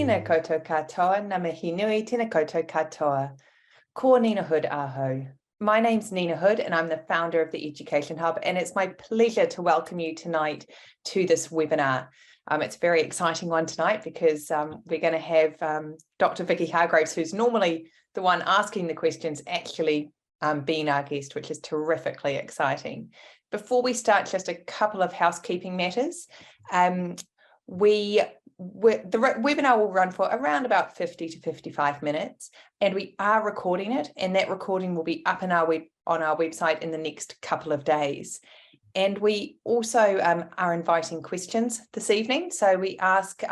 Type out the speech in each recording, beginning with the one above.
Tēnā koutou katoa, ngā mihi nui, tēnā koutou katoa. Ko Nina Hood aho. My name's Nina Hood and I'm the founder of the Education Hub, and it's my pleasure to welcome you tonight to this webinar. It's a very exciting one tonight because we're going to have Dr. Vicky Hargraves, who's normally the one asking the questions, actually being our guest, which is terrifically exciting. Before we start, just a couple of housekeeping matters. The webinar will run for around about 50 to 55 minutes, and we are recording it, and that recording will be up on our website in the next couple of days. And we also are inviting questions this evening. So we ask,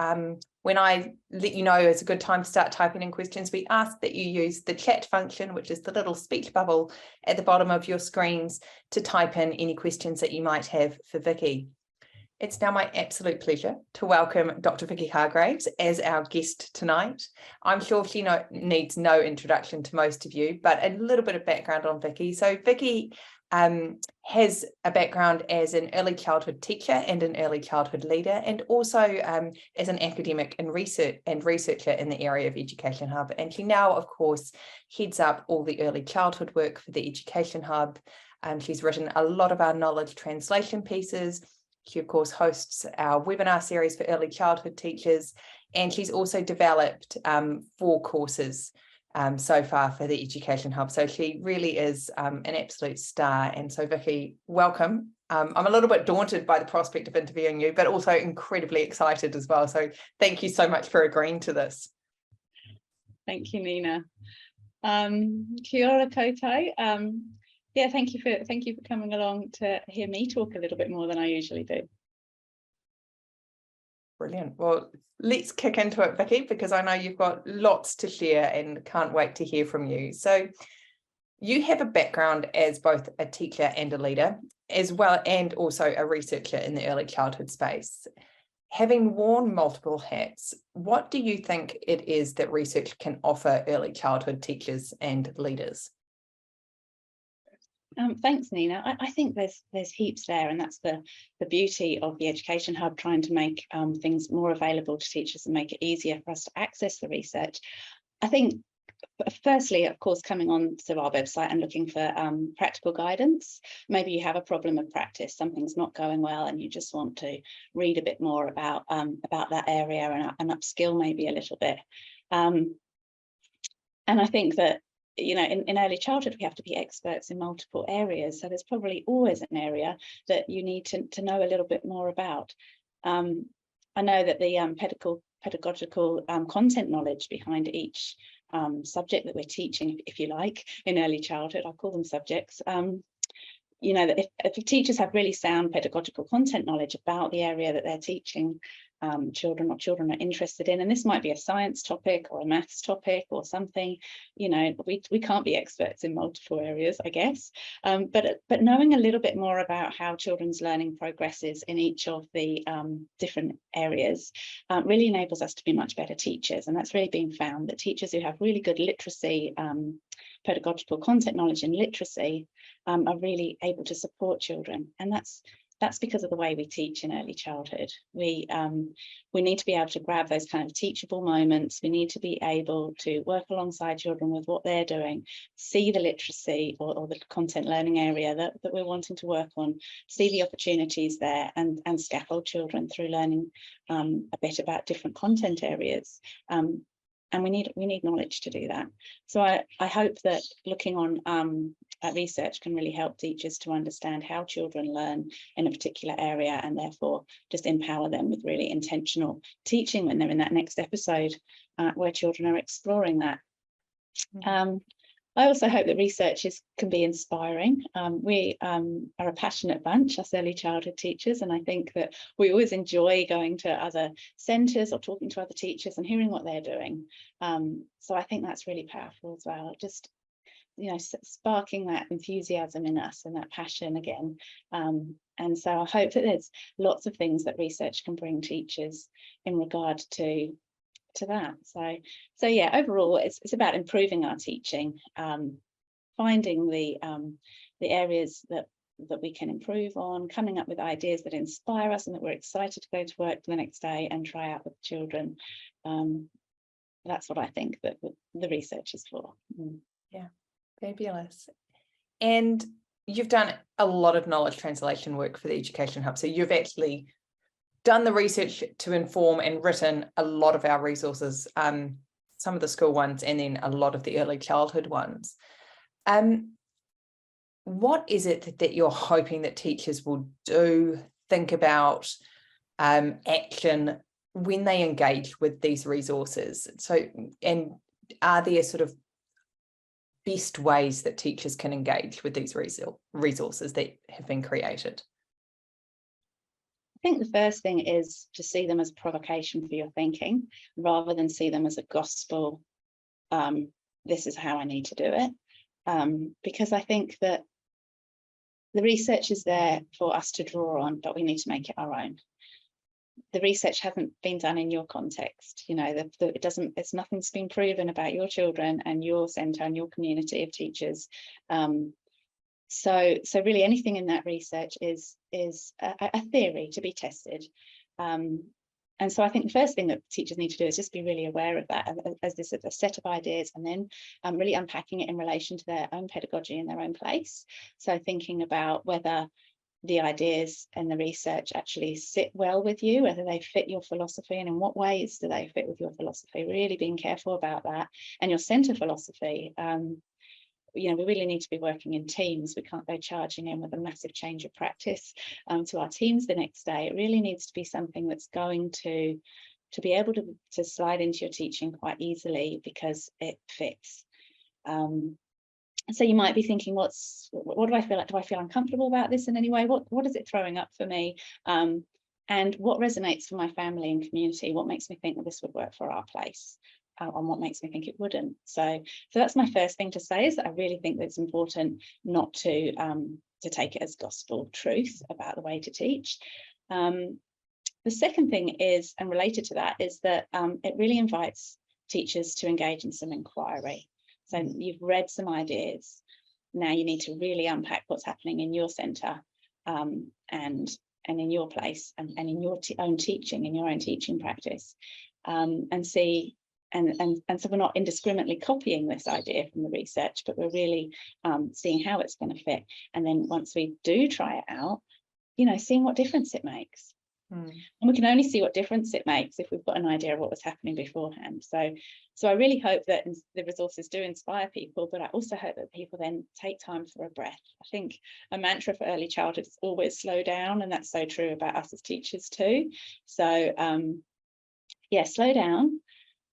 when I let you know it's a good time to start typing in questions, we ask that you use the chat function, which is the little speech bubble at the bottom of your screens, to type in any questions that you might have for Vicky. It's now my absolute pleasure to welcome Dr. Vicky Hargraves as our guest tonight. I'm sure she needs no introduction to most of you, but a little bit of background on Vicky. So Vicky has a background as an early childhood teacher and an early childhood leader, and also as an academic and researcher in the area of Education Hub. And she now, of course, heads up all the early childhood work for the Education Hub. She's written a lot of our knowledge translation pieces. She, of course, hosts our webinar series for early childhood teachers, and she's also developed 4 courses so far for the Education Hub. So she really is an absolute star. And so, Vicky, welcome. I'm a little bit daunted by the prospect of interviewing you, but also incredibly excited as well. So thank you so much for agreeing to this. Thank you, Nina. Kia ora koutou. Yeah, thank you for coming along to hear me talk a little bit more than I usually do. Brilliant. Well, let's kick into it, Vicky, because I know you've got lots to share and can't wait to hear from you. So you have a background as both a teacher and a leader, as well, and also a researcher in the early childhood space. Having worn multiple hats, what do you think it is that research can offer early childhood teachers and leaders? Thanks, Nina. I think there's heaps there, and that's the beauty of the Education Hub, trying to make things more available to teachers and make it easier for us to access the research. I think, firstly, of course, coming on to our website and looking for practical guidance. Maybe you have a problem of practice, something's not going well, and you just want to read a bit more about that area and upskill maybe a little bit. And I think that, you know, in early childhood, we have to be experts in multiple areas. So there's probably always an area that you need to know a little bit more about. I know that the pedagogical content knowledge behind each subject that we're teaching, if you like, in early childhood, I call them subjects. You know, that if teachers have really sound pedagogical content knowledge about the area that they're teaching children are interested in, and this might be a science topic or a maths topic or something, you know, we can't be experts in multiple areas, I guess, but knowing a little bit more about how children's learning progresses in each of the different areas really enables us to be much better teachers. And that's really been found, that teachers who have really good literacy, pedagogical content knowledge and literacy are really able to support children. And that's because of the way we teach in early childhood. We need to be able to grab those kind of teachable moments. We need to be able to work alongside children with what they're doing, see the literacy or the content learning area that we're wanting to work on, see the opportunities there, and scaffold children through learning a bit about different content areas. And we need knowledge to do that. So I hope that looking on at research can really help teachers to understand how children learn in a particular area, and therefore just empower them with really intentional teaching when they're in that next episode where children are exploring that. I also hope that research can be inspiring. We are a passionate bunch, us early childhood teachers, and I think that we always enjoy going to other centres or talking to other teachers and hearing what they're doing. So I think that's really powerful as well, just, you know, sparking that enthusiasm in us and that passion again. And so I hope that there's lots of things that research can bring teachers in regard to that. So yeah, overall it's about improving our teaching, finding the areas that we can improve on, coming up with ideas that inspire us and that we're excited to go to work the next day and try out with children. that's what I think that the research is for. Yeah, fabulous. And you've done a lot of knowledge translation work for the Education Hub. So you've actually done the research to inform and written a lot of our resources, some of the school ones, and then a lot of the early childhood ones. What is it that you're hoping that teachers will do, think about, action when they engage with these resources? So, and are there sort of best ways that teachers can engage with these resources that have been created? I think the first thing is to see them as a provocation for your thinking, rather than see them as a gospel. This is how I need to do it. Because I think that the research is there for us to draw on, but we need to make it our own. The research hasn't been done in your context, you know, it's nothing's been proven about your children and your centre and your community of teachers. So really anything in that research is a theory to be tested. And so I think the first thing that teachers need to do is just be really aware of that as this a set of ideas, and then really unpacking it in relation to their own pedagogy in their own place. So thinking about whether the ideas and the research actually sit well with you, whether they fit your philosophy, and in what ways do they fit with your philosophy. Really being careful about that, and your centre philosophy. You know, we really need to be working in teams. We can't go charging in with a massive change of practice to our teams the next day. It really needs to be something that's going to be able to slide into your teaching quite easily because it fits. So you might be thinking, what do I feel like? Do I feel uncomfortable about this in any way? What is it throwing up for me? And what resonates for my family and community? What makes me think that this would work for our place? And what makes me think it wouldn't? So that's my first thing to say, is that I really think that it's important not to take it as gospel truth about the way to teach. The second thing is, and related to that, is that it really invites teachers to engage in some inquiry. So you've read some ideas. Now you need to really unpack what's happening in your centre and in your place and in your own teaching, in your own teaching practice, and see. And so we're not indiscriminately copying this idea from the research, but we're really seeing how it's going to fit. And then once we do try it out, you know, seeing what difference it makes. And we can only see what difference it makes if we've got an idea of what was happening beforehand. So I really hope that the resources do inspire people, but I also hope that people then take time for a breath. I think a mantra for early childhood is always slow down, and that's so true about us as teachers too. So yeah, slow down,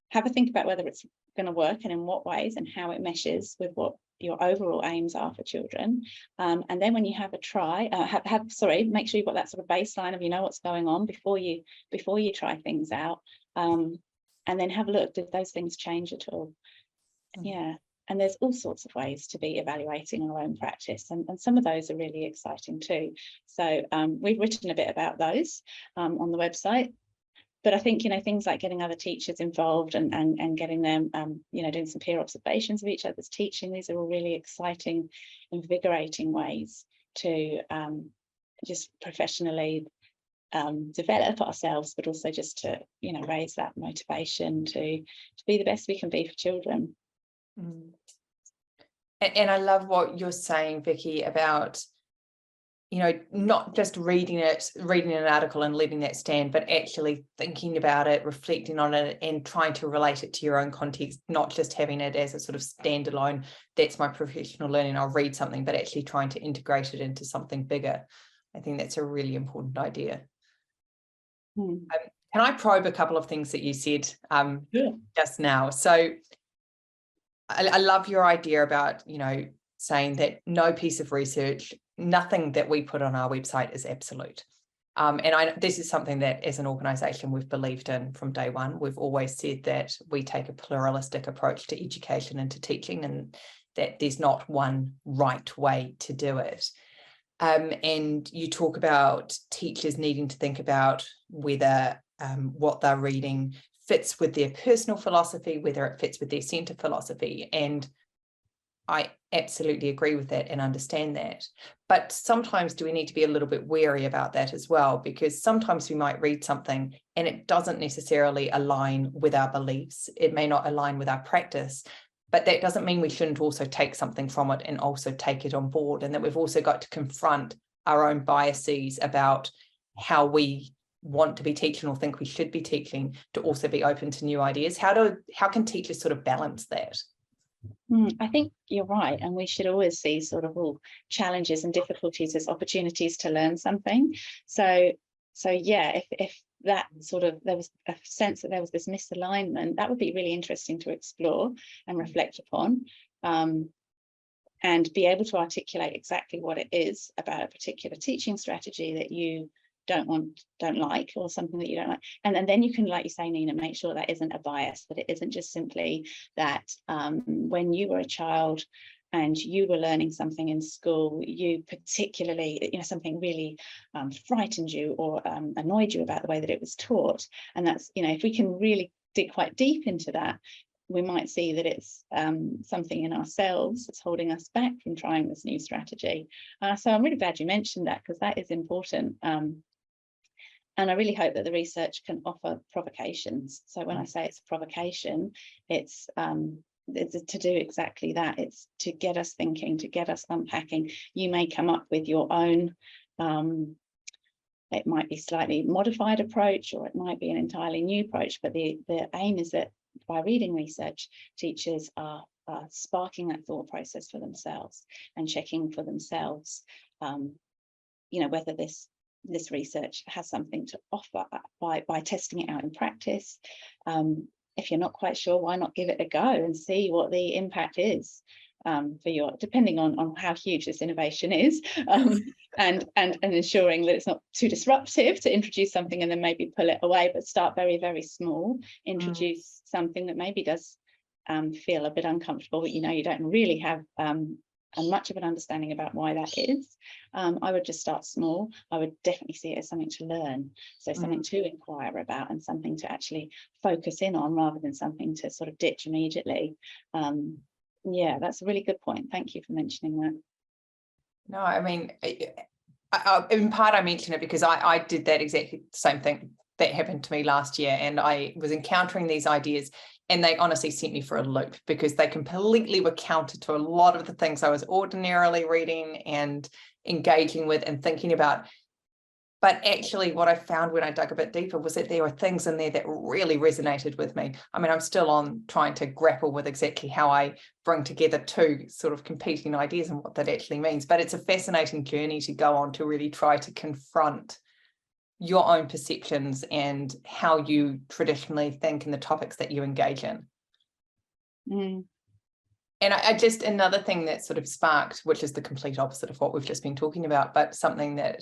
have a think about whether it's going to work and in what ways, and how it meshes with what your overall aims are for children. And then when you have a try, make sure you've got that sort of baseline of, you know, what's going on before you try things out. And then have a look, did those things change at all? Yeah. And there's all sorts of ways to be evaluating our own practice, and some of those are really exciting too. So we've written a bit about those on the website. But I think, you know, things like getting other teachers involved and getting them, you know, doing some peer observations of each other's teaching, these are all really exciting, invigorating ways to just professionally develop ourselves, but also just to, you know, raise that motivation to be the best we can be for children. And I love what you're saying, Vicky, about, you know, not just reading an article and letting that stand, but actually thinking about it, reflecting on it, and trying to relate it to your own context, not just having it as a sort of standalone, that's my professional learning, I'll read something, but actually trying to integrate it into something bigger. I think that's a really important idea. Can I probe a couple of things that you said just now? So I love your idea about, you know, saying that no piece of research, nothing that we put on our website is absolute. And this is something that as an organisation we've believed in from day one. We've always said that we take a pluralistic approach to education and to teaching, and that there's not one right way to do it. And you talk about teachers needing to think about whether what they're reading fits with their personal philosophy, whether it fits with their centre philosophy. And I absolutely agree with that and understand that. But sometimes do we need to be a little bit wary about that as well? Because sometimes we might read something and it doesn't necessarily align with our beliefs. It may not align with our practice, but that doesn't mean we shouldn't also take something from it and also take it on board, and that we've also got to confront our own biases about how we want to be teaching or think we should be teaching, to also be open to new ideas. How can teachers sort of balance that? I think you're right, and we should always see sort of all challenges and difficulties as opportunities to learn something. So yeah, if that sort of, there was a sense that there was this misalignment, that would be really interesting to explore and reflect upon, and be able to articulate exactly what it is about a particular teaching strategy that you don't like, or something that you don't like, and then you can, like you say, Nina, make sure that isn't a bias, that it isn't just simply that when you were a child and you were learning something in school, you particularly, something really frightened you or annoyed you about the way that it was taught. And that's, if we can really dig quite deep into that, we might see that it's something in ourselves that's holding us back from trying this new strategy. So I'm really glad you mentioned that, because that is important. And I really hope that the research can offer provocations. So when I say it's a provocation, it's to do exactly that. It's to get us thinking, to get us unpacking. You may come up with your own, it might be slightly modified approach, or it might be an entirely new approach. But the aim is that by reading research, teachers are sparking that thought process for themselves and checking for themselves, whether this research has something to offer by testing it out in practice. If you're not quite sure, why not give it a go and see what the impact is for your, depending on how huge this innovation is, and ensuring that it's not too disruptive to introduce something and then maybe pull it away, but start very, very small. Introduce something that maybe does feel a bit uncomfortable, but you don't really have much of an understanding about why that is. I would just start small. I would definitely see it as something to learn, so something to inquire about and something to actually focus in on, rather than something to sort of ditch immediately. Yeah, that's a really good point. Thank you for mentioning that. No, I mean, in part I mention it because I did that exactly the same thing that happened to me last year, and I was encountering these ideas, and they honestly sent me for a loop, because they completely were counter to a lot of the things I was ordinarily reading and engaging with and thinking about. But actually what I found when I dug a bit deeper was that there were things in there that really resonated with me. I mean, I'm still on trying to grapple with exactly how I bring together two sort of competing ideas and what that actually means. But it's a fascinating journey to go on, to really try to confront your own perceptions and how you traditionally think and the topics that you engage in. And I just, another thing that sort of sparked, which is the complete opposite of what we've just been talking about, but something that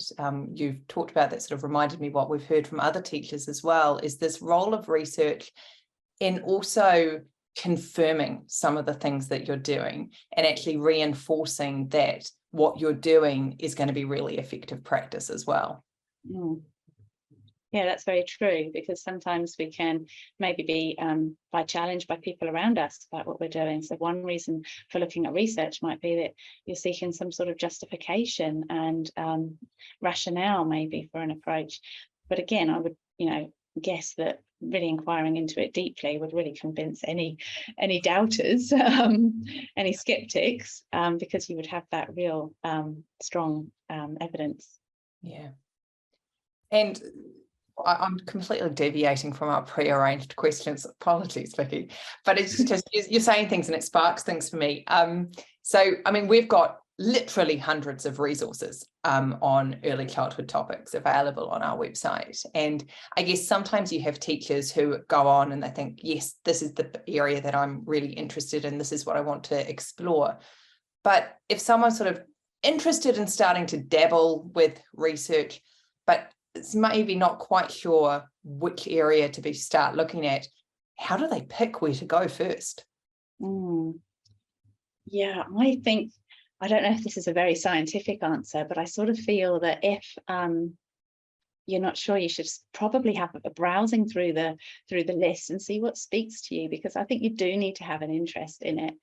you've talked about that sort of reminded me what we've heard from other teachers as well, is this role of research in also confirming some of the things that you're doing and actually reinforcing that what you're doing is going to be really effective practice as well. Yeah, that's very true, because sometimes we can maybe be challenged by people around us about what we're doing. So one reason for looking at research might be that you're seeking some sort of justification and rationale maybe for an approach. But again, I would, guess that really inquiring into it deeply would really convince any doubters, any skeptics, because you would have that real strong evidence. Yeah. And I'm completely deviating from our pre-arranged questions. Apologies, Vicky. But it's just, you're saying things and it sparks things for me. So, I mean, we've got literally hundreds of resources on early childhood topics available on our website. And I guess sometimes you have teachers who go on and they think, yes, this is the area that I'm really interested in. This is what I want to explore. But if someone's sort of interested in starting to dabble with research, but it's maybe not quite sure which area to start looking at, how do they pick where to go first? Yeah, I think, I don't know if this is a very scientific answer, but I sort of feel that if you're not sure, you should probably have a browsing through the list and see what speaks to you, because I think you do need to have an interest in it.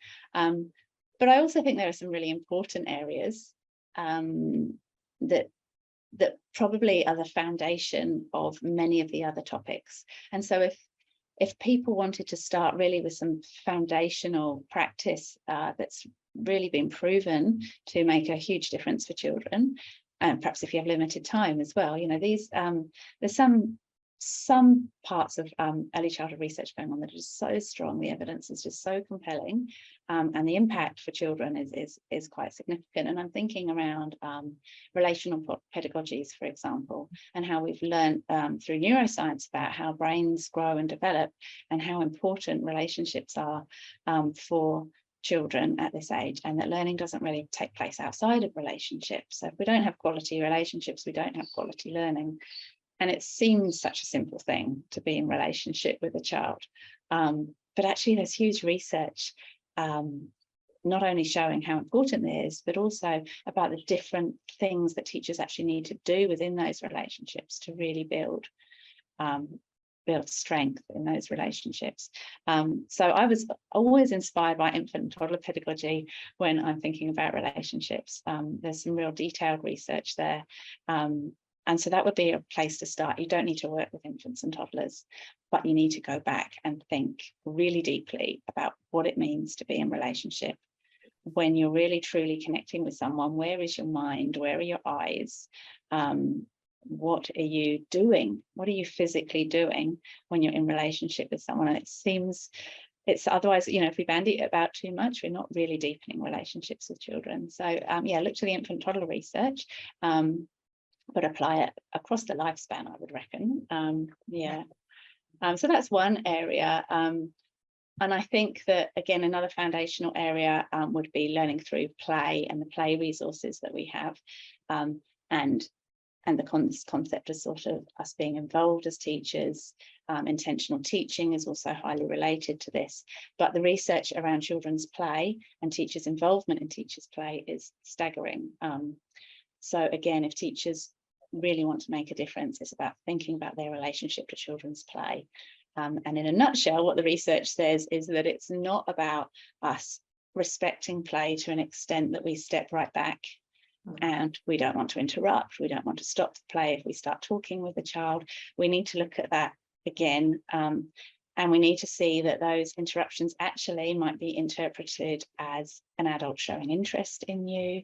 But I also think there are some really important areas that probably are the foundation of many of the other topics. And so if people wanted to start really with some foundational practice that's really been proven to make a huge difference for children, and perhaps if you have limited time as well, you know, these there's some parts of early childhood research going on that are just so strong, the evidence is just so compelling, and the impact for children is quite significant. And I'm thinking around relational pedagogies, for example, and how we've learned through neuroscience about how brains grow and develop, and how important relationships are for children at this age, and that learning doesn't really take place outside of relationships. So if we don't have quality relationships, we don't have quality learning. And it seems such a simple thing to be in relationship with a child, but actually there's huge research not only showing how important it is, but also about the different things that teachers actually need to do within those relationships to really build strength in those relationships. So I was always inspired by infant and toddler pedagogy when I'm thinking about relationships. There's some real detailed research there. And so that would be a place to start. You don't need to work with infants and toddlers, but you need to go back and think really deeply about what it means to be in relationship. When you're really truly connecting with someone, where is your mind? Where are your eyes? What are you doing? What are you physically doing when you're in relationship with someone? And it seems it's otherwise, you know, if we bandy it about too much, we're not really deepening relationships with children. So yeah, look to the infant toddler research. But apply it across the lifespan, I would reckon. So that's one area. And I think that, again, another foundational area would be learning through play and the play resources that we have, and the concept of sort of us being involved as teachers. Intentional teaching is also highly related to this, but the research around children's play and teachers' involvement in teachers' play is staggering. So again, if teachers really want to make a difference, it's about thinking about their relationship to children's play. And in a nutshell, what the research says is that it's not about us respecting play to an extent that we step right back and we don't want to interrupt, we don't want to stop the play if we start talking with the child. We need to look at that again, and we need to see that those interruptions actually might be interpreted as an adult showing interest in you.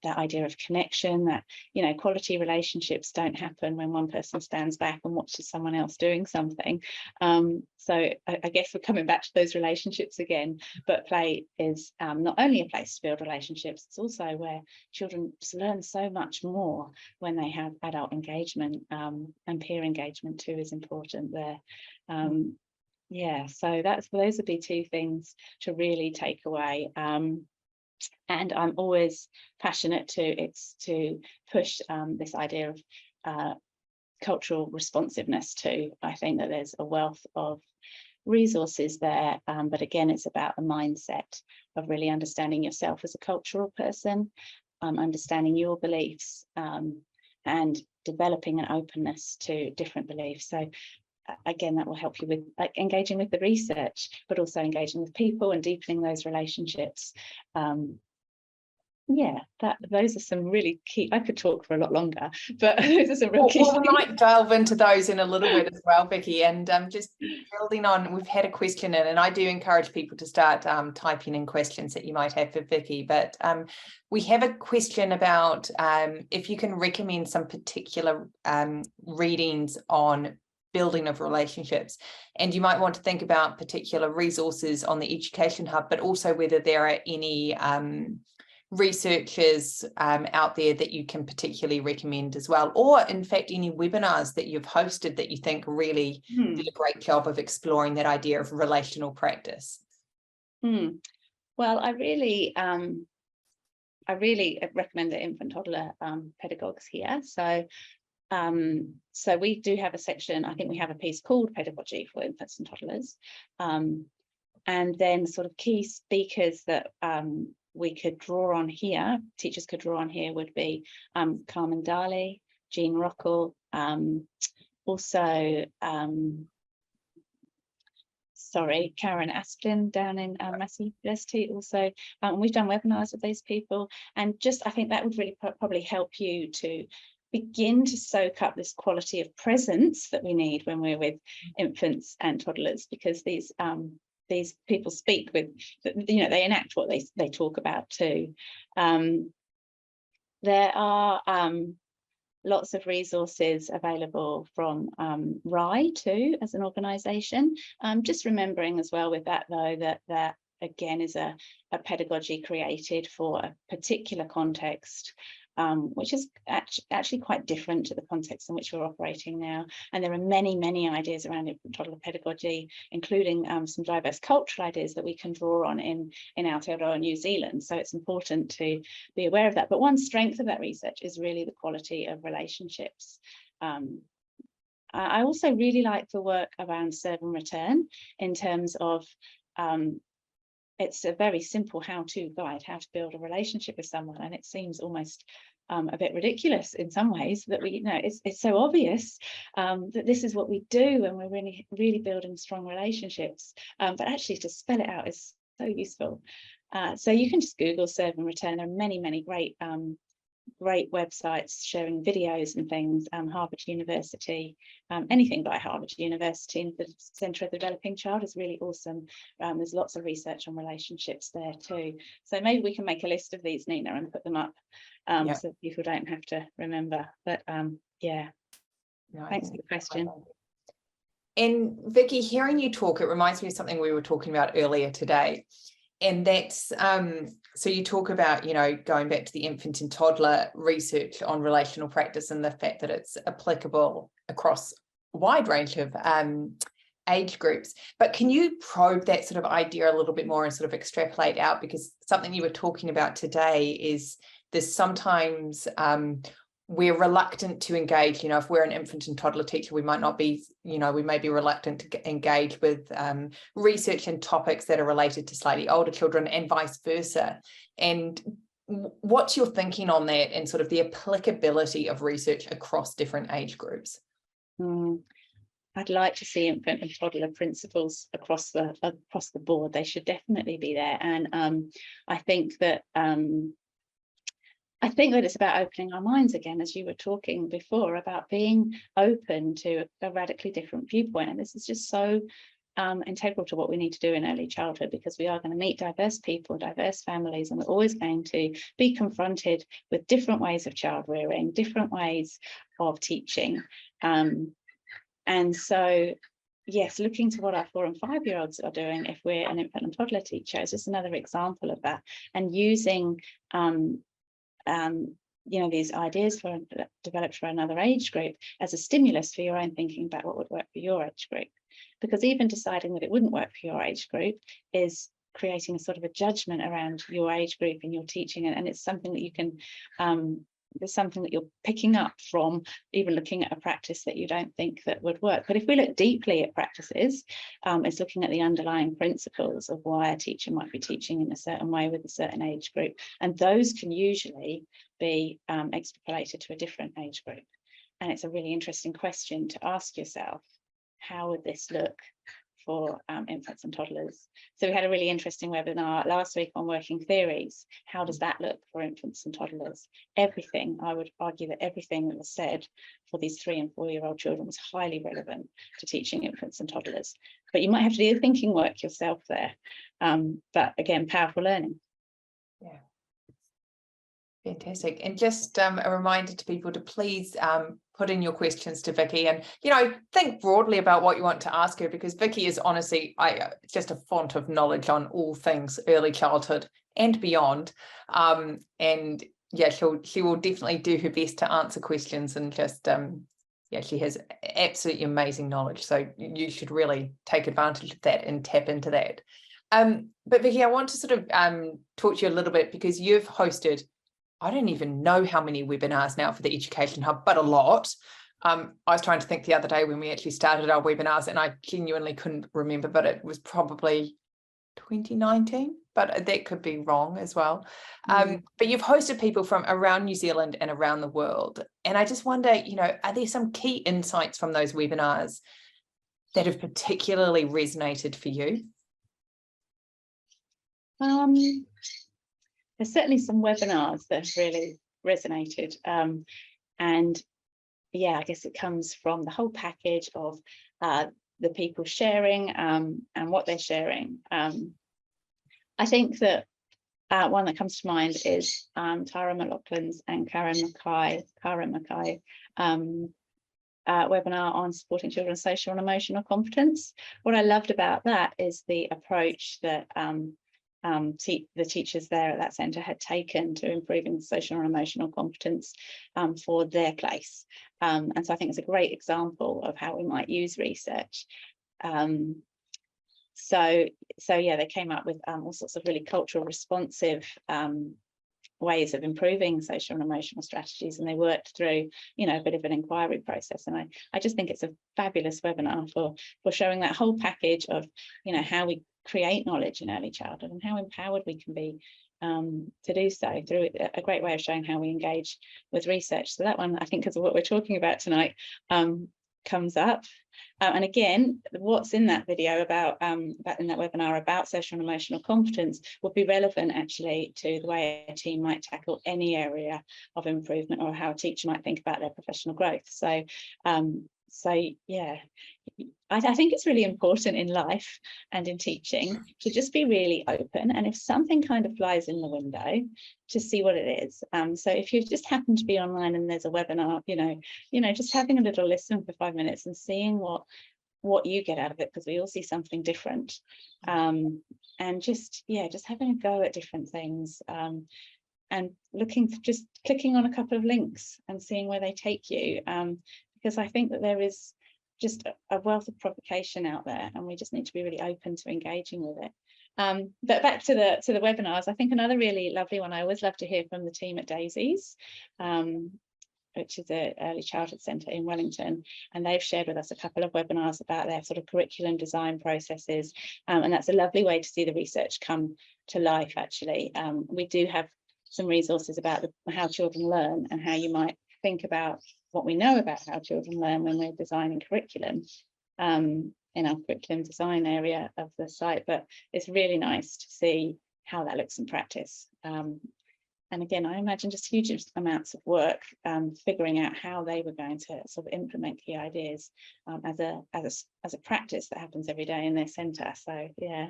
That idea of connection, that, you know, quality relationships don't happen when one person stands back and watches someone else doing something. So I guess we're coming back to those relationships again, but play is not only a place to build relationships, it's also where children just learn so much more when they have adult engagement, and peer engagement too is important there. Yeah, so those would be two things to really take away. And I'm always passionate to push this idea of cultural responsiveness too. I think that there's a wealth of resources there, but again, it's about the mindset of really understanding yourself as a cultural person, understanding your beliefs, and developing an openness to different beliefs. So again, that will help you with engaging with the research, but also engaging with people and deepening those relationships. Yeah, those are some really key. I could talk for a lot longer, but those are some real key. We might delve into those in a little bit as well, Vicky. And just building on, we've had a question in, and I do encourage people to start typing in questions that you might have for Vicky. But we have a question about if you can recommend some particular readings on building of relationships, and you might want to think about particular resources on the Education Hub, but also whether there are any researchers out there that you can particularly recommend as well, or in fact any webinars that you've hosted that you think really did a great job of exploring that idea of relational practice. Well, I really recommend the infant toddler pedagogues here. So we do have a section, I think we have a piece called Pedagogy for Infants and Toddlers, and then sort of key speakers that we could draw on here, teachers could draw on here, would be Carmen Daly, Jean Rockel, also Karen Asplin down in Massey University also. We've done webinars with those people, and just I think that would really probably help you to begin to soak up this quality of presence that we need when we're with infants and toddlers, because these people speak with, you know, they enact what they talk about too. There are lots of resources available from RAI too as an organisation. Just remembering as well with that though that again is a pedagogy created for a particular context, which is actually quite different to the context in which we're operating now. And there are many ideas around infant toddler pedagogy, including some diverse cultural ideas that we can draw on in Aotearoa, New Zealand. So it's important to be aware of that. But one strength of that research is really the quality of relationships. I also really like the work around serve and return in terms of it's a very simple how-to guide, how to build a relationship with someone, and it seems almost a bit ridiculous in some ways that we, you know, it's so obvious that this is what we do when we're really building strong relationships, but actually to spell it out is so useful. So you can just Google serve and return. There are many great websites showing videos and things. Harvard University, anything by Harvard University, and the Centre of the Developing Child is really awesome. There's lots of research on relationships there too. So maybe we can make a list of these, Nina, and put them up so people don't have to remember. But yeah, no, thanks for the question. And Vicky, hearing you talk, it reminds me of something we were talking about earlier today. And that's, so you talk about, you know, going back to the infant and toddler research on relational practice and the fact that it's applicable across a wide range of age groups. But can you probe that sort of idea a little bit more and sort of extrapolate out? Because something you were talking about today is there's sometimes we're reluctant to engage, you know, if we're an infant and toddler teacher, we might not be, you know, we may be reluctant to engage with research and topics that are related to slightly older children and vice versa. And what's your thinking on that and sort of the applicability of research across different age groups? I'd like to see infant and toddler principles across the board. They should definitely be there. And I think that it's about opening our minds again, as you were talking before, about being open to a radically different viewpoint. And this is just so integral to what we need to do in early childhood, because we are going to meet diverse people, diverse families, and we're always going to be confronted with different ways of child rearing, different ways of teaching. And so, yes, looking to what our 4- and 5-year-olds are doing, if we're an infant and toddler teacher, is just another example of that. And using you know, these ideas developed for another age group as a stimulus for your own thinking about what would work for your age group. Because even deciding that it wouldn't work for your age group is creating a sort of a judgment around your age group and your teaching, and it's something that you can there's something that you're picking up from even looking at a practice that you don't think that would work. But if we look deeply at practices, it's looking at the underlying principles of why a teacher might be teaching in a certain way with a certain age group, and those can usually be extrapolated to a different age group. And it's a really interesting question to ask yourself, how would this look for infants and toddlers? So we had a really interesting webinar last week on working theories. How does that look for infants and toddlers? Everything, I would argue that everything that was said for these 3- and 4-year-old children was highly relevant to teaching infants and toddlers. But you might have to do the thinking work yourself there. But again, powerful learning. Yeah. Fantastic. And just a reminder to people to please put in your questions to Vicky, and, you know, think broadly about what you want to ask her, because Vicky is honestly just a font of knowledge on all things early childhood and beyond. And yeah, she will definitely do her best to answer questions, and just yeah, she has absolutely amazing knowledge. So you should really take advantage of that and tap into that. But Vicky, I want to sort of talk to you a little bit, because you've hosted, I don't even know how many webinars now for the Education Hub, but a lot. I was trying to think the other day when we actually started our webinars, and I genuinely couldn't remember, but it was probably 2019, but that could be wrong as well. But you've hosted people from around New Zealand and around the world. And I just wonder, you know, are there some key insights from those webinars that have particularly resonated for you? There's certainly some webinars that have really resonated. And yeah, I guess it comes from the whole package of the people sharing and what they're sharing. I think that one that comes to mind is Tara McLaughlin's and Karen Mackay webinar on supporting children's social and emotional competence. What I loved about that is the approach that the teachers there at that centre had taken to improving social and emotional competence for their place. And so I think it's a great example of how we might use research. So yeah, they came up with all sorts of really cultural responsive ways of improving social and emotional strategies, and they worked through, you know, a bit of an inquiry process. And I just think it's a fabulous webinar for showing that whole package of, you know, how we create knowledge in early childhood and how empowered we can be to do so, through a great way of showing how we engage with research. So that one, I think, because of what we're talking about tonight, comes up. And again, what's in that video about in that webinar about social and emotional competence would be relevant actually to the way a team might tackle any area of improvement, or how a teacher might think about their professional growth. So yeah, I think it's really important in life and in teaching to just be really open, and if something kind of flies in the window, to see what it is. So if you just happen to be online and there's a webinar, you know, just having a little listen for 5 minutes and seeing what you get out of it, because we all see something different, and just having a go at different things, and just clicking on a couple of links and seeing where they take you, because I think that there is just a wealth of provocation out there, and we just need to be really open to engaging with it. But back to the webinars, I think another really lovely one, I always love to hear from the team at Daisies, which is an early childhood centre in Wellington, and they've shared with us a couple of webinars about their sort of curriculum design processes, and that's a lovely way to see the research come to life, actually. We do have some resources about how children learn and how you might think about what we know about how children learn when we're designing curriculum in our curriculum design area of the site, but it's really nice to see how that looks in practice. And again, I imagine just huge amounts of work figuring out how they were going to sort of implement key ideas as a practice that happens every day in their centre. So yeah.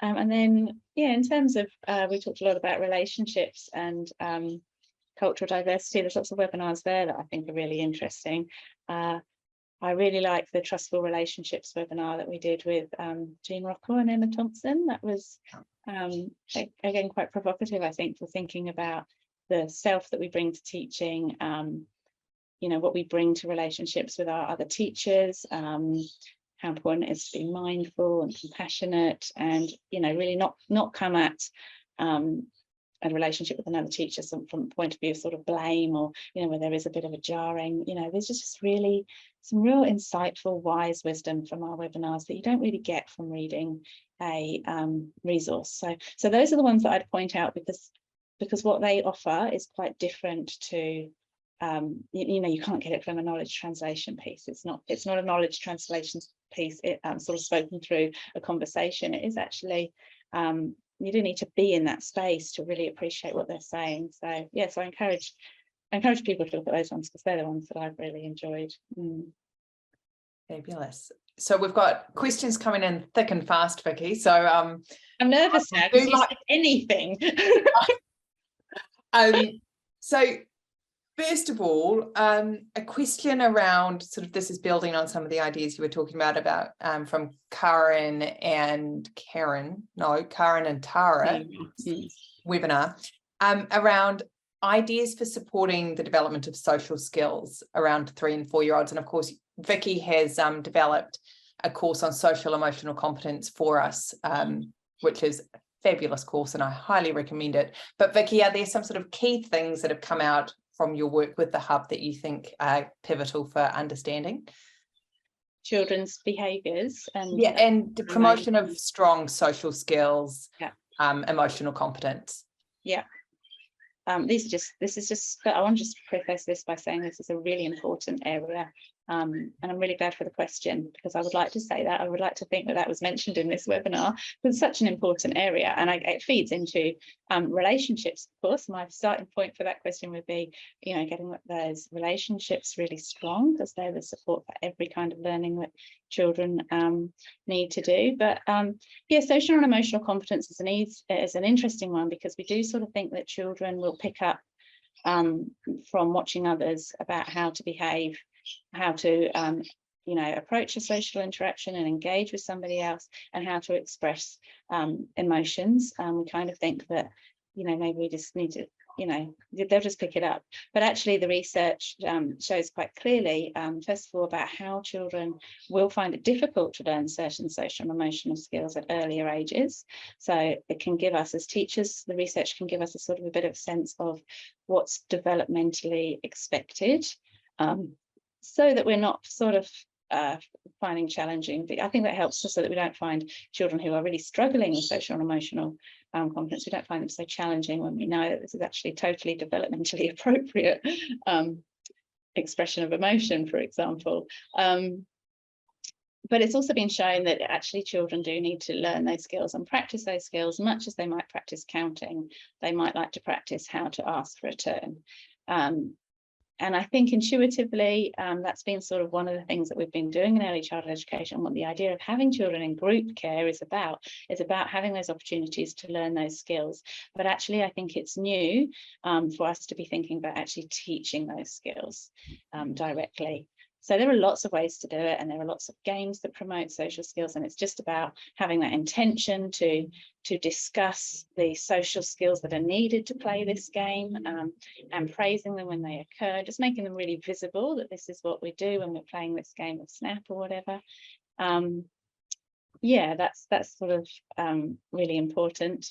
And then, yeah, in terms of, we talked a lot about relationships and cultural diversity. There's lots of webinars there that I think are really interesting. I really like the Trustful Relationships webinar that we did with Jean Rocco and Emma Thompson. That was, again, quite provocative, I think, for thinking about the self that we bring to teaching, you know, what we bring to relationships with our other teachers, how important it is to be mindful and compassionate, and, you know, really not come at a relationship with another teacher from a point of view of sort of blame, or, you know, where there is a bit of a jarring, you know, there's just really some real insightful, wise wisdom from our webinars that you don't really get from reading a resource. So those are the ones that I'd point out, because what they offer is quite different to, you know, you can't get it from a knowledge translation piece. It's not a knowledge translation piece, it sort of spoken through a conversation. It is actually, you do need to be in that space to really appreciate what they're saying. So yeah, so I encourage people to look at those ones, because they're the ones that I've really enjoyed. Fabulous. So we've got questions coming in thick and fast, Vicky. So I'm nervous now because you said anything. So first of all, a question around sort of, this is building on some of the ideas you were talking about from Karen and Tara webinar, around ideas for supporting the development of social skills around 3 and 4 year olds. And of course, Vicky has developed a course on social emotional competence for us, which is a fabulous course, and I highly recommend it. But Vicky, are there some sort of key things that have come out from your work with the Hub that you think are pivotal for understanding children's behaviours and the promotion of strong social skills, emotional competence? Yeah. this is just, I want to just preface this by saying this is a really important area. And I'm really glad for the question, because I would like to say that, I would like to think that that was mentioned in this webinar, because it's such an important area, and it feeds into relationships. Of course, my starting point for that question would be, you know, getting those relationships really strong, because they're the support for every kind of learning that children need to do. But yeah, social and emotional competence is an interesting one, because we do sort of think that children will pick up from watching others about how to behave, how to you know, approach a social interaction and engage with somebody else, and how to express emotions. We kind of think that, you know, maybe we just need to, you know, they'll just pick it up. But actually the research shows quite clearly, first of all, about how children will find it difficult to learn certain social and emotional skills at earlier ages. So it can give us, as teachers, the research can give us a sort of a bit of sense of what's developmentally expected, so that we're not sort of finding challenging. I think that helps us, so that we don't find children who are really struggling with social and emotional competence, we don't find them so challenging when we know that this is actually totally developmentally appropriate expression of emotion, for example. But it's also been shown that actually children do need to learn those skills and practice those skills, much as they might practice counting. They might like to practice how to ask for a turn. And I think intuitively, that's been sort of one of the things that we've been doing in early childhood education. What the idea of having children in group care is about having those opportunities to learn those skills. But actually, I think it's new for us to be thinking about actually teaching those skills directly. So there are lots of ways to do it, and there are lots of games that promote social skills, and it's just about having that intention to discuss the social skills that are needed to play this game, and praising them when they occur, just making them really visible that this is what we do when we're playing this game of Snap or whatever. Yeah, that's sort of really important.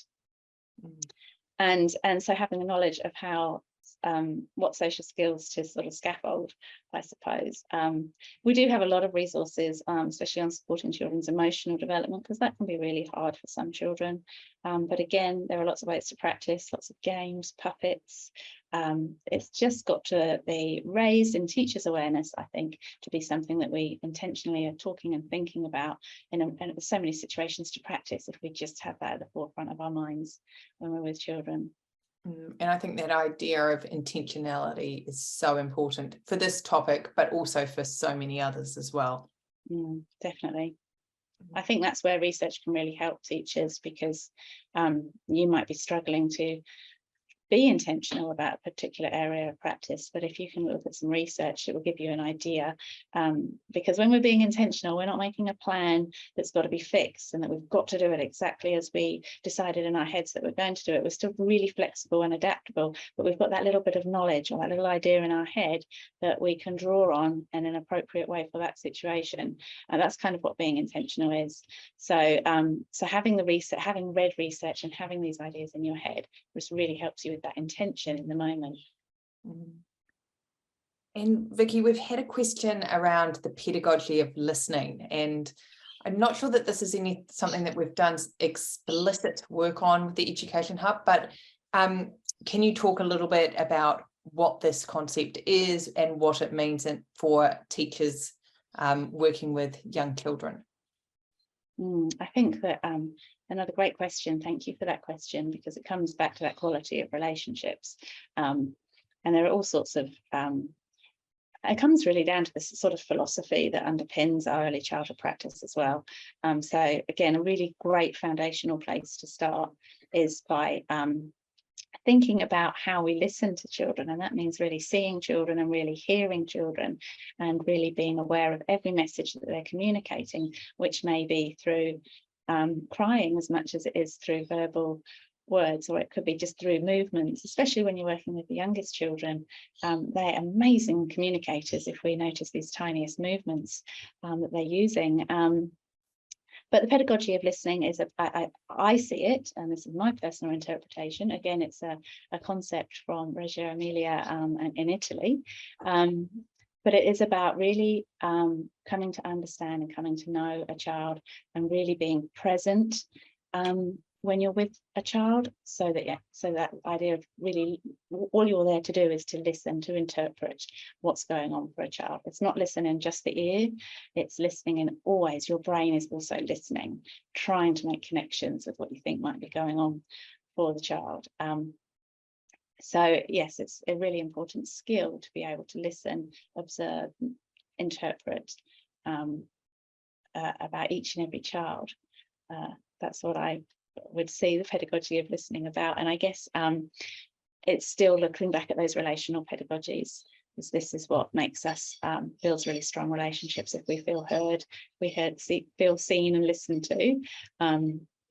And so having a knowledge of how what social skills to sort of scaffold, I suppose. We do have a lot of resources, especially on supporting children's emotional development, because that can be really hard for some children. But again, there are lots of ways to practice, lots of games, puppets. It's just got to be raised in teachers' awareness, I think, to be something that we intentionally are talking and thinking about. And there's so many situations to practice if we just have that at the forefront of our minds when we're with children. And I think that idea of intentionality is so important for this topic, but also for so many others as well. Definitely. I think that's where research can really help teachers, because you might be struggling to be intentional about a particular area of practice, but if you can look at some research, it will give you an idea, because when we're being intentional, we're not making a plan that's got to be fixed and that we've got to do it exactly as we decided in our heads that we're going to do it. We're still really flexible and adaptable, but we've got that little bit of knowledge or that little idea in our head that we can draw on in an appropriate way for that situation, and that's kind of what being intentional is. So so having the research, having read research and having these ideas in your head just really helps you with that intention in the moment. And Vicky, we've had a question around the pedagogy of listening, and I'm not sure that this is something that we've done explicit work on with the Education Hub, but can you talk a little bit about what this concept is and what it means for teachers working with young children? I think that another great question. Thank you for that question, because it comes back to that quality of relationships. And there are all sorts of, it comes really down to this sort of philosophy that underpins our early childhood practice as well. So again, a really great foundational place to start is by thinking about how we listen to children, and that means really seeing children and really hearing children and really being aware of every message that they're communicating, which may be through crying as much as it is through verbal words, or it could be just through movements, especially when you're working with the youngest children. They're amazing communicators if we notice these tiniest movements that they're using. But the pedagogy of listening is, I see it, and this is my personal interpretation. Again, it's a concept from Reggio Emilia in Italy. But it is about really coming to understand and coming to know a child and really being present when you're with a child, so that idea of really all you're there to do is to listen, to interpret what's going on for a child. It's not listening just the ear, it's listening in always. Your brain is also listening, trying to make connections with what you think might be going on for the child. So yes, it's a really important skill to be able to listen, observe, interpret about each and every child. That's what I would see the pedagogy of listening about. And I guess it's still looking back at those relational pedagogies, because this is what makes us builds really strong relationships. If we feel heard, feel seen and listened to,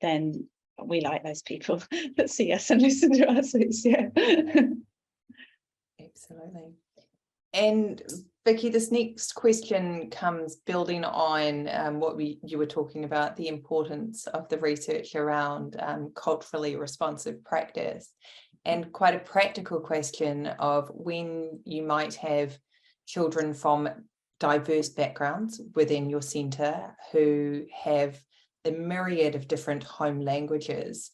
then we like those people that see us and listen to us. Yeah. Absolutely. And Vicky, this next question comes building on what you were talking about, the importance of the research around culturally responsive practice, and quite a practical question of when you might have children from diverse backgrounds within your centre who have a myriad of different home languages.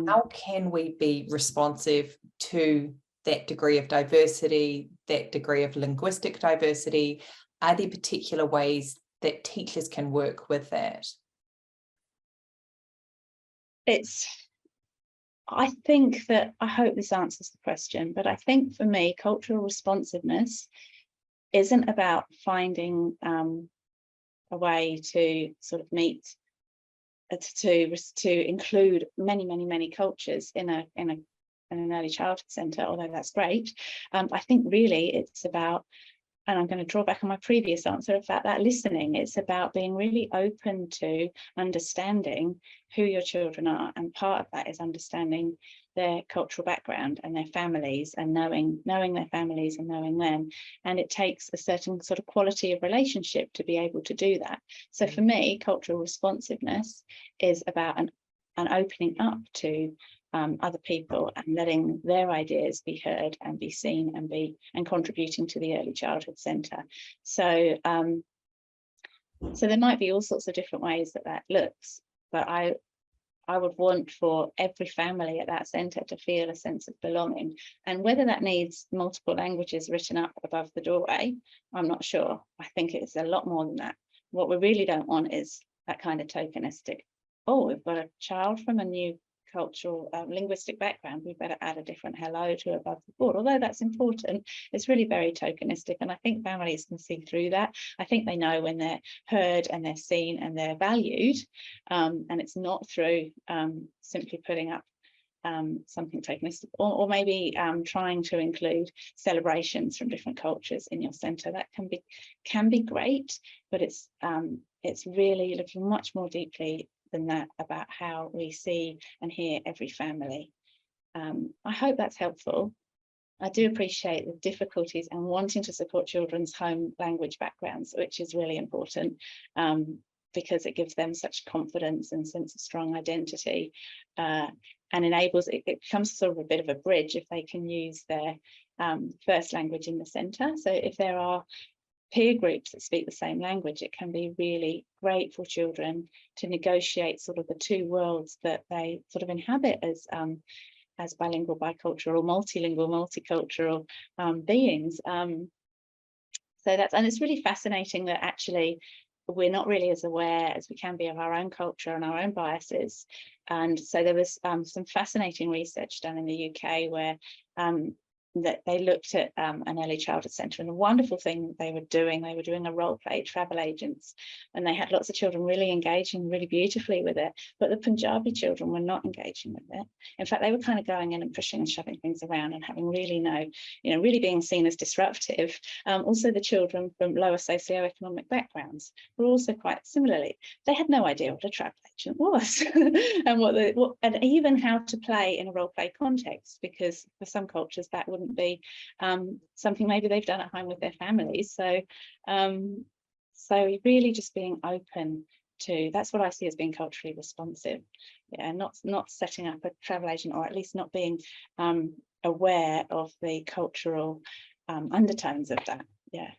How can we be responsive to that degree of diversity, that degree of linguistic diversity? Are there particular ways that teachers can work with that? I think that, I hope this answers the question, but I think for me, cultural responsiveness isn't about finding a way to sort of meet, to include many cultures in an early childhood centre, although that's great. I think really it's about, and I'm going to draw back on my previous answer about that listening, it's about being really open to understanding who your children are, and part of that is understanding their cultural background and their families, and knowing their families and knowing them. And it takes a certain sort of quality of relationship to be able to do that. So for me, cultural responsiveness is about an opening up to other people and letting their ideas be heard and be seen and contributing to the early childhood centre. So so there might be all sorts of different ways that looks, but I would want for every family at that centre to feel a sense of belonging. And whether that needs multiple languages written up above the doorway, I'm not sure. I think it's a lot more than that. What we really don't want is that kind of tokenistic, oh, we've got a child from a new cultural linguistic background, we better add a different hello to above the board. Although that's important, it's really very tokenistic, and I think families can see through that. I think they know when they're heard and they're seen and they're valued, and it's not through simply putting up something tokenistic, or maybe trying to include celebrations from different cultures in your centre. That can be great, but it's really looking much more deeply than that about how we see and hear every family. I hope that's helpful. I do appreciate the difficulties and wanting to support children's home language backgrounds, which is really important, because it gives them such confidence and sense of strong identity, and enables it becomes sort of a bit of a bridge if they can use their first language in the centre. So if there are peer groups that speak the same language, it can be really great for children to negotiate sort of the two worlds that they sort of inhabit as bilingual, bicultural, multilingual, multicultural beings. So and it's really fascinating that actually we're not really as aware as we can be of our own culture and our own biases. And so there was some fascinating research done in the UK where that they looked at an early childhood centre, and the wonderful thing they were doing a role play, travel agents, and they had lots of children really engaging really beautifully with it, but the Punjabi children were not engaging with it. In fact, they were kind of going in and pushing and shoving things around and having really really being seen as disruptive. Also the children from lower socioeconomic backgrounds were also quite similarly, they had no idea what a travel agent was and and even how to play in a role play context, because for some cultures that wouldn't be something maybe they've done at home with their families. So so really just being open to, that's what I see as being culturally responsive. Yeah, not setting up a travel agent, or at least not being aware of the cultural undertones of that. Yeah.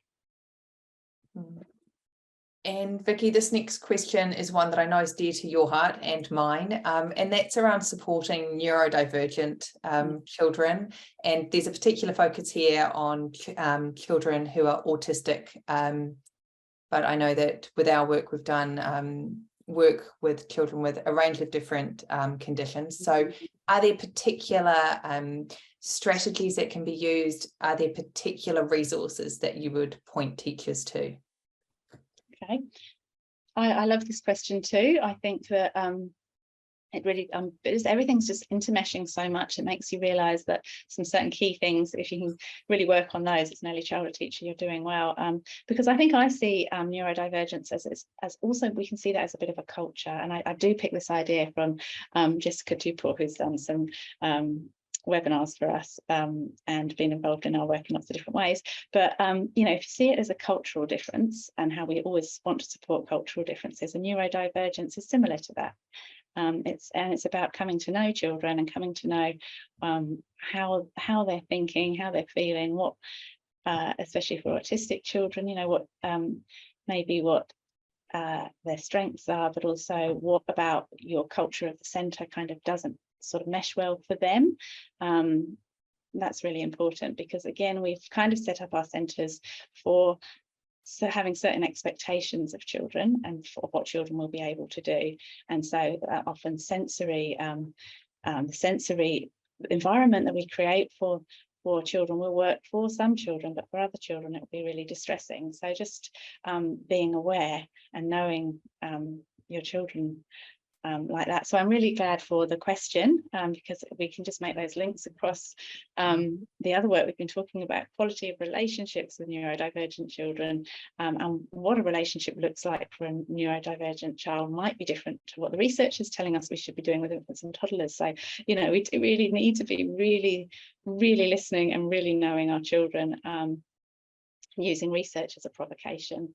And Vicky, this next question is one that I know is dear to your heart and mine, and that's around supporting neurodivergent children. And there's a particular focus here on children who are autistic. But I know that with our work, we've done work with children with a range of different conditions. So are there particular strategies that can be used? Are there particular resources that you would point teachers to? Okay, I love this question too. I think that it really everything's just intermeshing so much. It makes you realize that some certain key things, if you can really work on those as an early childhood teacher, you're doing well. Because I think I see neurodivergence as also, we can see that as a bit of a culture. And I do pick this idea from Jessica Duport, who's done some webinars for us and been involved in our work in lots of different ways. But you know, if you see it as a cultural difference and how we always want to support cultural differences, and neurodivergence is similar to that. It's about coming to know children and coming to know how they're thinking, how they're feeling, what especially for autistic children, you know, what maybe what their strengths are, but also what about your culture of the centre kind of doesn't sort of mesh well for them. That's really important, because again, we've kind of set up our centres for having certain expectations of children and for what children will be able to do. And so often sensory environment that we create for children will work for some children, but for other children it will be really distressing. So just being aware and knowing your children like that. So I'm really glad for the question, because we can just make those links across the other work we've been talking about, quality of relationships with neurodivergent children, and what a relationship looks like for a neurodivergent child might be different to what the research is telling us we should be doing with infants and toddlers. So, you know, we really need to be really listening and really knowing our children, using research as a provocation.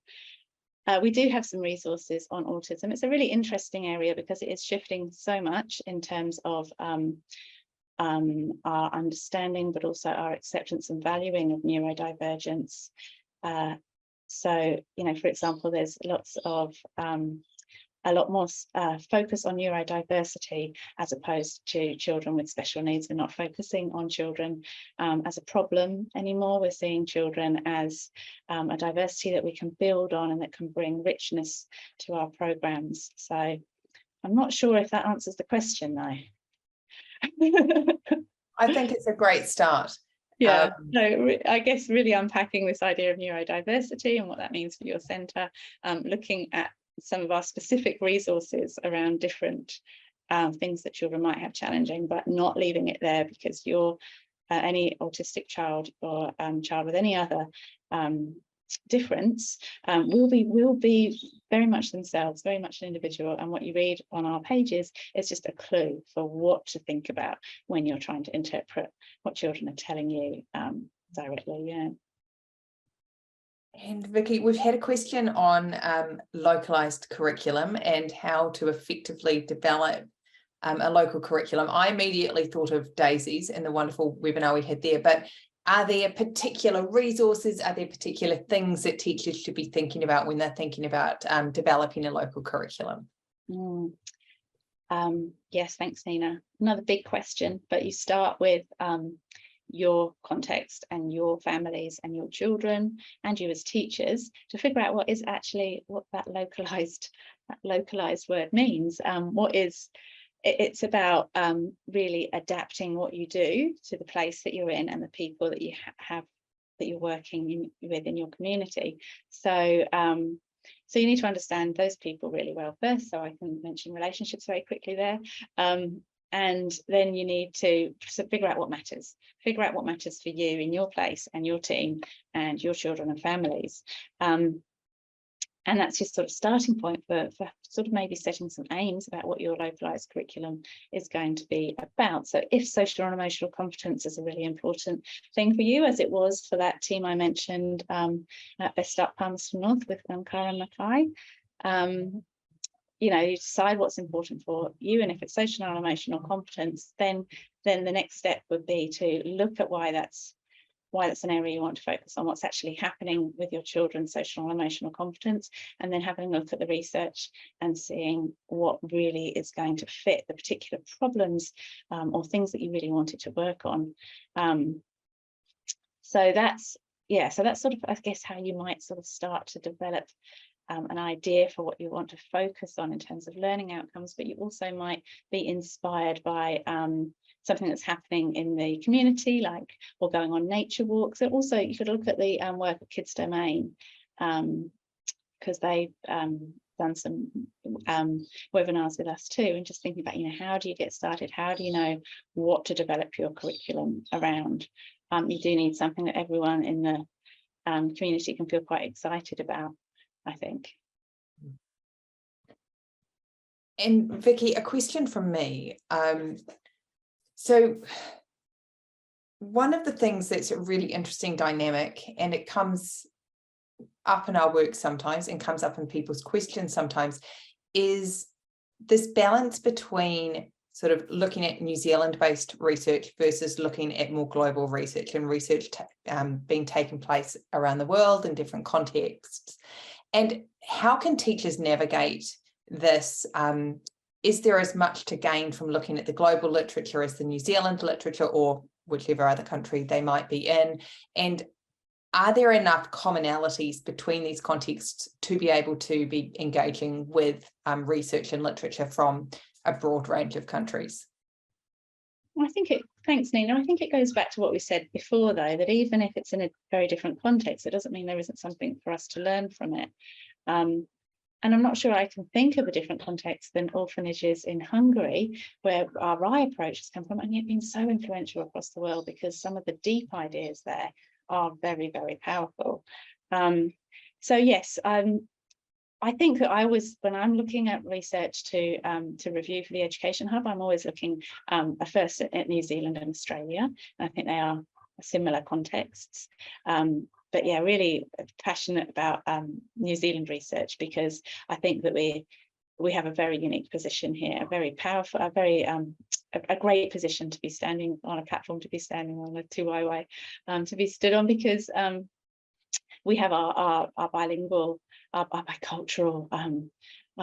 We do have some resources on autism. It's a really interesting area because it is shifting so much in terms of our understanding, but also our acceptance and valuing of neurodivergence. So, you know, for example, there's lots of a lot more focus on neurodiversity as opposed to children with special needs. We're not focusing on children as a problem anymore. We're seeing children as a diversity that we can build on and that can bring richness to our programs. So I'm not sure if that answers the question though. I think it's a great start. Yeah, so I guess really unpacking this idea of neurodiversity and what that means for your centre, looking at some of our specific resources around different things that children might have challenging, but not leaving it there, because you're any autistic child or child with any other difference will be very much themselves, very much an individual, and what you read on our pages is just a clue for what to think about when you're trying to interpret what children are telling you directly. Yeah. And Vicky, we've had a question on localised curriculum and how to effectively develop a local curriculum. I immediately thought of Daisies and the wonderful webinar we had there, but are there particular resources, are there particular things that teachers should be thinking about when they're thinking about developing a local curriculum? Yes, thanks, Nina. Another big question, but you start with your context and your families and your children and you as teachers to figure out what is actually what that localized word means. It's about really adapting what you do to the place that you're in and the people that you have that you're working with in your community. So so you need to understand those people really well first. So I can mention relationships very quickly there. And then you need to figure out what matters. Figure out what matters for you in your place and your team and your children and families. And that's just sort of starting point for sort of maybe setting some aims about what your localised curriculum is going to be about. So if social and emotional competence is a really important thing for you, as it was for that team I mentioned at Best Start Palmerston North with Karen Mackay, you know, you decide what's important for you, and if it's social and emotional competence, then the next step would be to look at why why that's an area you want to focus on, what's actually happening with your children's social and emotional competence, and then having a look at the research and seeing what really is going to fit the particular problems or things that you really wanted to work on. So that's sort of, I guess, how you might sort of start to develop an idea for what you want to focus on in terms of learning outcomes, but you also might be inspired by something that's happening in the community, like, or going on nature walks. And also you could look at the work of Kids Domain, because they've done some webinars with us too, and just thinking about, how do you get started? How do you know what to develop your curriculum around? You do need something that everyone in the community can feel quite excited about, I think. And Vicky, a question from me. So one of the things that's a really interesting dynamic, and it comes up in our work sometimes and comes up in people's questions sometimes, is this balance between sort of looking at New Zealand-based research versus looking at more global research and research being taken place around the world in different contexts. And how can teachers navigate this? Is there as much to gain from looking at the global literature as the New Zealand literature, or whichever other country they might be in? And are there enough commonalities between these contexts to be able to be engaging with research and literature from a broad range of countries? Well, thanks, Nina. I think it goes back to what we said before, though, that even if it's in a very different context, it doesn't mean there isn't something for us to learn from it. And I'm not sure I can think of a different context than orphanages in Hungary, where our RAI approach has come from, and yet been so influential across the world, because some of the deep ideas there are very, very powerful. So yes, I think that when I'm looking at research to review for the Education Hub, I'm always looking first at New Zealand and Australia. I think they are similar contexts. But yeah, really passionate about New Zealand research, because I think that we have a very unique position here, a very powerful, a great position to be standing on, a platform to be standing on, a 2YY to be stood on, because we have our bilingual, our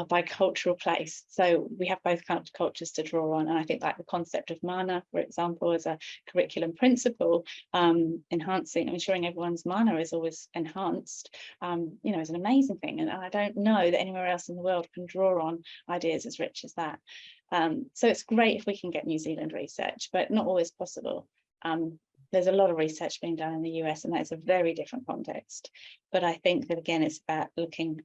bicultural place. So we have both cultures to draw on. And I think, like, the concept of mana, for example, as a curriculum principle, ensuring everyone's mana is always enhanced, is an amazing thing. And I don't know that anywhere else in the world can draw on ideas as rich as that. So it's great if we can get New Zealand research, but not always possible. There's a lot of research being done in the US, and that's a very different context. But I think that, again, it's about looking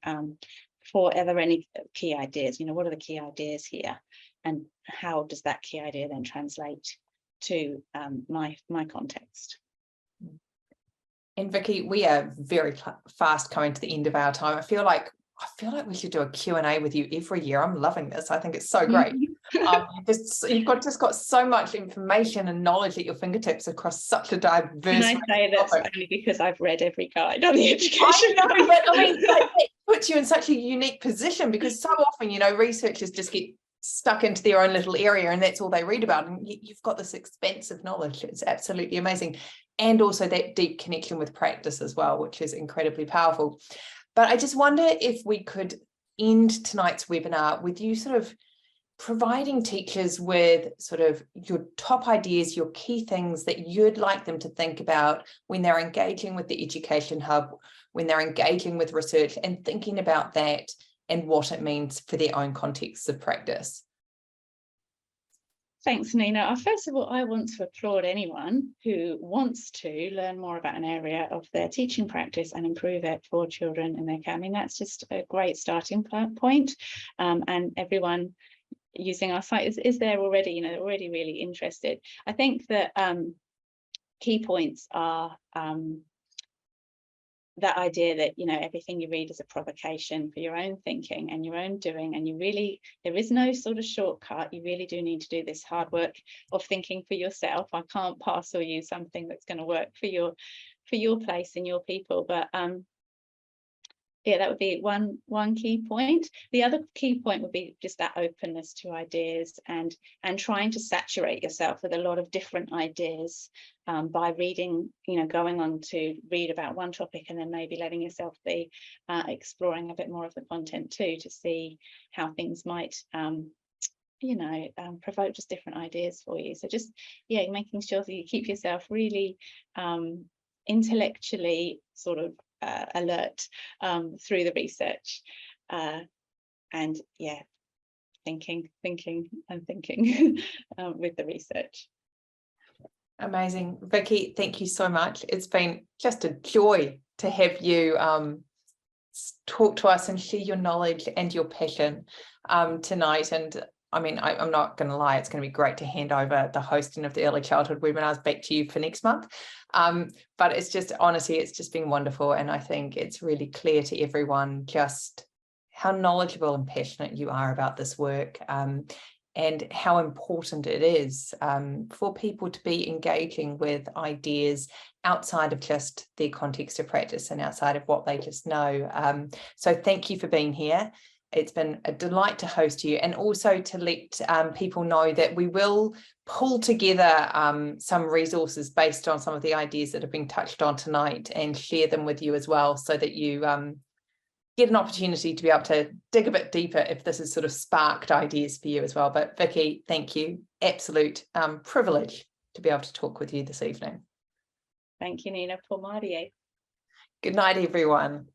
for, are there any key ideas? What are the key ideas here? And how does that key idea then translate to my context? And Vicky, we are very fast coming to the end of our time. I feel like we should do a Q&A with you every year. I'm loving this. I think it's so great. You've just got so much information and knowledge at your fingertips across such a diverse. Can I say that's only because I've read every guide on the education? I know, but I mean, it puts you in such a unique position, because so often, researchers just get stuck into their own little area and that's all they read about. And you've got this expansive knowledge. It's absolutely amazing. And also that deep connection with practice as well, which is incredibly powerful. But I just wonder if we could end tonight's webinar with you sort of providing teachers with sort of your top ideas, your key things that you'd like them to think about when they're engaging with the Education Hub, when they're engaging with research and thinking about that and what it means for their own contexts of practice. Thanks, Nina. First of all, I want to applaud anyone who wants to learn more about an area of their teaching practice and improve it for children in their care. I mean, that's just a great starting point. And everyone using our site is there already, they're already really interested. I think that key points are that idea that everything you read is a provocation for your own thinking and your own doing, and there is no sort of shortcut. You really do need to do this hard work of thinking for yourself. I can't parcel you something that's going to work for your place and your people, but yeah, that would be one key point. The other key point would be just that openness to ideas, and trying to saturate yourself with a lot of different ideas by reading, going on to read about one topic and then maybe letting yourself be exploring a bit more of the content too, to see how things might provoke just different ideas for you. So just making sure that you keep yourself really intellectually sort of alert through the research, and thinking with the research. Amazing. Vicky, thank you so much. It's been just a joy to have you talk to us and share your knowledge and your passion tonight. And I mean, I'm not going to lie, it's going to be great to hand over the hosting of the early childhood webinars back to you for next month. But it's just, honestly, it's just been wonderful. And I think it's really clear to everyone just how knowledgeable and passionate you are about this work, and how important it is for people to be engaging with ideas outside of just their context of practice and outside of what they just know. So thank you for being here. It's been a delight to host you, and also to let people know that we will pull together some resources based on some of the ideas that have been touched on tonight and share them with you as well, so that you get an opportunity to be able to dig a bit deeper if this has sort of sparked ideas for you as well. But Vicky, thank you. Absolute privilege to be able to talk with you this evening. Thank you, Nina. Por Marie. Good night, everyone.